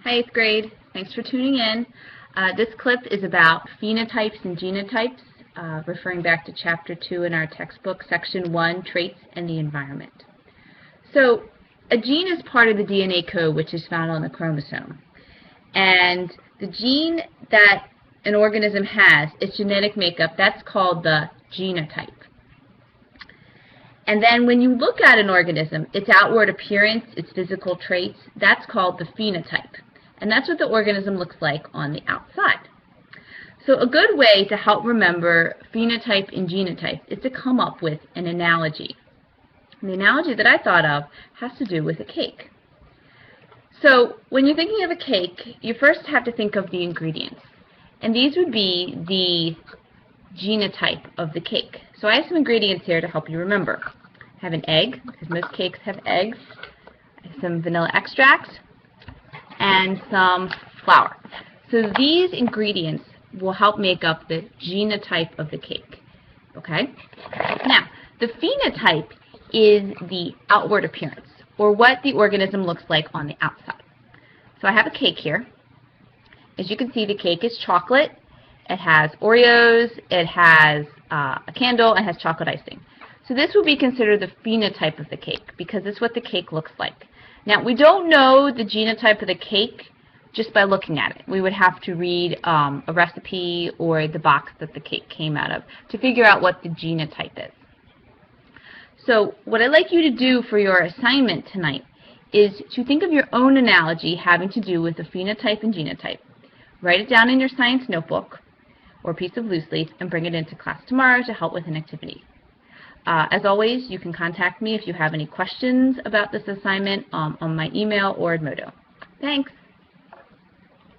Hi, 8th grade. Thanks for tuning in. This clip is about phenotypes and genotypes, referring back to Chapter 2 in our textbook, Section 1, Traits and the Environment. So, a gene is part of the DNA code which is found on the chromosome. And the gene that an organism has, its genetic makeup, that's called the genotype. And then when you look at an organism, its outward appearance, its physical traits, that's called the phenotype. And that's what the organism looks like on the outside. So a good way to help remember phenotype and genotype is to come up with an analogy. And the analogy that I thought of has to do with a cake. So when you're thinking of a cake, you first have to think of the ingredients. And these would be the genotype of the cake. So I have some ingredients here to help you remember. I have an egg, because most cakes have eggs, I have some vanilla extract, and some flour. So these ingredients will help make up the genotype of the cake. Okay? Now, the phenotype is the outward appearance, or what the organism looks like on the outside. So I have a cake here. As you can see, the cake is chocolate. It has Oreos, it has a candle, and has chocolate icing. So this would be considered the phenotype of the cake, because it's what the cake looks like. Now, we don't know the genotype of the cake just by looking at it. We would have to read a recipe or the box that the cake came out of to figure out what the genotype is. So what I'd like you to do for your assignment tonight is to think of your own analogy having to do with the phenotype and genotype. Write it down in your science notebook or piece of loose leaf and bring it into class tomorrow to help with an activity. As always, you can contact me if you have any questions about this assignment on my email or Edmodo. Thanks.